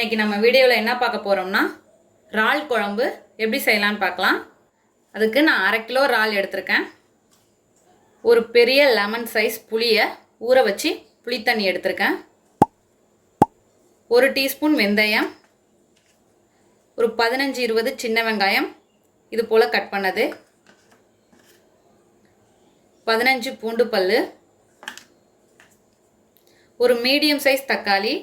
இன்னைக்கு நம்ம வீடியோவில் என்ன பார்க்க போகிறோம்னா இறால் குழம்பு எப்படி செய்யலான்னு பார்க்கலாம். அதுக்கு நான் 1/2 கிலோ இறால் எடுத்திருக்கேன். ஒரு பெரிய லெமன் சைஸ் புளியை ஊற வச்சு புளித்தண்ணி எடுத்திருக்கேன். 1 டீஸ்பூன் வெந்தயம், ஒரு 15-20 சின்ன வெங்காயம் இது போல் கட் பண்ணது, 15 பூண்டு பல்லு, ஒரு மீடியம் சைஸ் தக்காளி,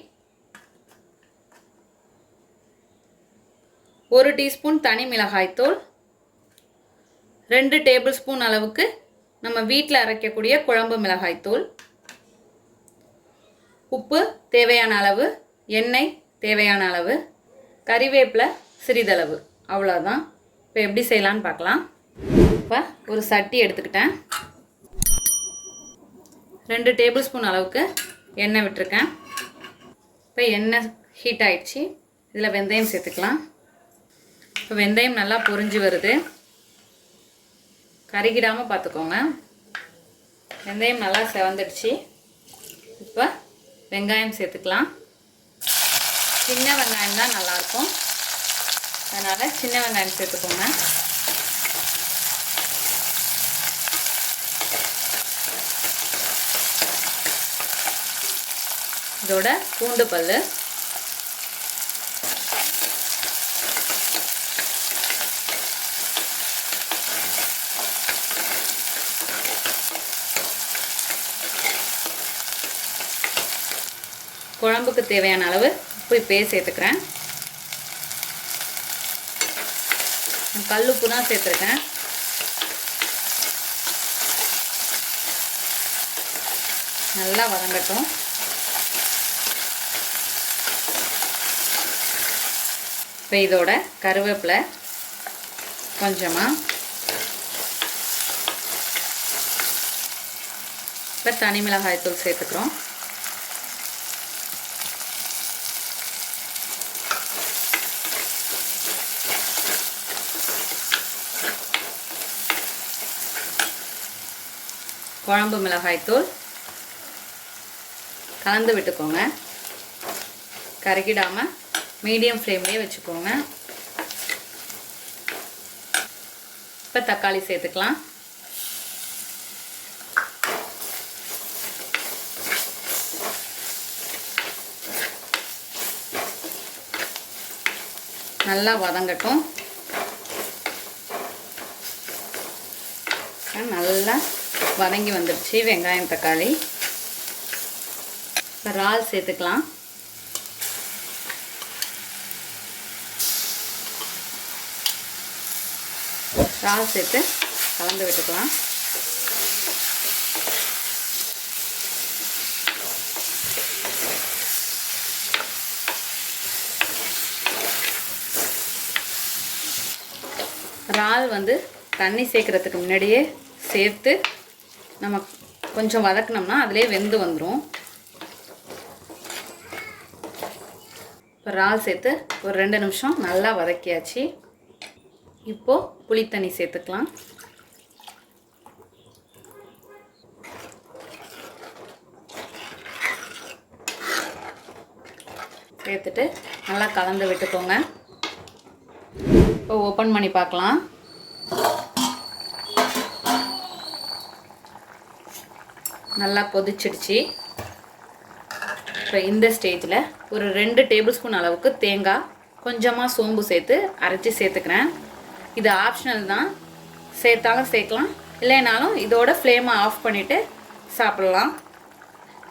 1 டீஸ்பூன் தனி மிளகாய்த்தூள், 2 டேபிள் ஸ்பூன் அளவுக்கு நம்ம வீட்டில் அரைக்கக்கூடிய குழம்பு மிளகாய்த்தூள், உப்பு தேவையான அளவு, எண்ணெய் தேவையான அளவு, கறிவேப்பிலை சிறிதளவு, அவ்வளோதான். இப்போ எப்படி செய்யலான்னு பார்க்கலாம். இப்போ ஒரு சட்டி எடுத்துக்கிட்டேன். 2 டேபிள் ஸ்பூன் அளவுக்கு எண்ணெய் விட்டுருக்கேன். இப்போ எண்ணெய் ஹீட் ஆயிடுச்சு. இதில் வெந்தயம் சேர்த்துக்கலாம். இப்போ வெந்தயம் நல்லா பொரிஞ்சு வருது. கருகிடாமல் பார்த்துக்கோங்க. வெந்தயம் நல்லா செவந்துடுச்சு. இப்போ வெங்காயம் சேர்த்துக்கலாம். சின்ன வெங்காயம் தான் நல்லாயிருக்கும், அதனால் சின்ன வெங்காயம் சேர்த்துக்கோங்க. இதோட பூண்டு பல்லு, குழம்புக்கு தேவையான அளவு உப்பு இப்போயே சேர்த்துக்கிறேன். கல் உப்பு தான் சேர்த்துருக்கேன். நல்லா வதங்கட்டும். இப்போ இதோட கருவேப்பிலை கொஞ்சமாக, இப்போ தனி மிளகாய்த்தூள் சேர்த்துக்கிறோம். குழம்பு மிளகாய்த்தூள் கலந்து விட்டுக்கோங்க. கருகிடாமல் மீடியம் ஃப்ளேம்லேயே வச்சுக்கோங்க. இப்போ தக்காளி சேர்த்துக்கலாம். நல்லா வதங்கட்டும். நல்லா வதங்கி வந்துடுச்சு வெங்காயம் தக்காளி. இப்போ இறால் சேர்த்துக்கலாம். இறால் சேர்த்து கலந்து விட்டுக்கலாம். இறால் தண்ணி சேர்க்குறதுக்கு முன்னாடியே சேர்த்து நம்ம கொஞ்சம் வதக்கினோம்னா அதிலே வெந்து வந்துடும். இப்போ இறால் சேர்த்து ஒரு 2 நிமிஷம் நல்லா வதக்கியாச்சு. இப்போது புளித்தண்ணி சேர்த்துக்கலாம். சேர்த்துட்டு நல்லா கலந்து விட்டுக்கோங்க. இப்போ ஓப்பன் பண்ணி பார்க்கலாம். நல்லா கொதிச்சிடுச்சு. இப்போ இந்த ஸ்டேஜில் ஒரு 2 டேபிள் ஸ்பூன் அளவுக்கு தேங்காய், கொஞ்சமாக சோம்பு சேர்த்து அரைச்சி சேர்த்துக்கிறேன். இது ஆப்ஷனல் தான், சேர்த்தாலும் சேர்க்கலாம், இல்லைனாலும் இதோட ஃப்ளேமை ஆஃப் பண்ணிவிட்டு சாப்பிட்லாம்.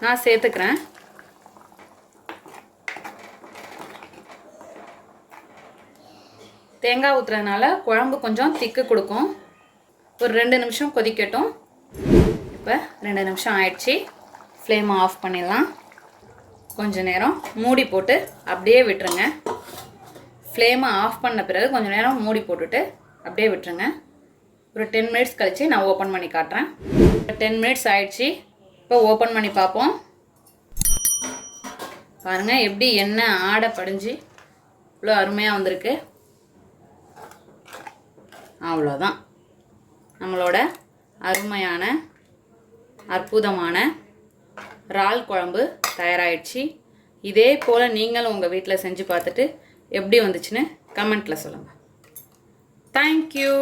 நான் சேர்த்துக்கிறேன். தேங்காய் ஊற்றுறதுனால குழம்பு கொஞ்சம் திக்கு கொடுக்கும். ஒரு 2 நிமிஷம் கொதிக்கட்டும். இப்போ 2 நிமிஷம் ஆயிடுச்சு. ஃப்ளேமை ஆஃப் பண்ணிடலாம். கொஞ்சம் நேரம் மூடி போட்டு அப்படியே விட்டுருங்க. ஃப்ளேமை ஆஃப் பண்ண பிறகு கொஞ்சம் நேரம் மூடி போட்டுட்டு அப்படியே விட்டுருங்க. ஒரு 10 மினிட்ஸ் கழித்து நான் ஓப்பன் பண்ணி காட்டுறேன். 10 மினிட்ஸ் ஆயிடுச்சு. இப்போ ஓப்பன் பண்ணி பார்ப்போம். பாருங்கள் எப்படி எண்ணெய் ஆடை படிஞ்சு இவ்வளோ அருமையாக வந்திருக்கு. அவ்வளோதான், நம்மளோட அருமையான அற்புதமான இறால் குழம்பு தயாராகிடுச்சு. இதே போல் நீங்களும் உங்கள் வீட்டில் செஞ்சு பார்த்துட்டு எப்படி வந்துச்சுன்னு கமெண்ட்டில் சொல்லுங்கள். தேங்க்யூ.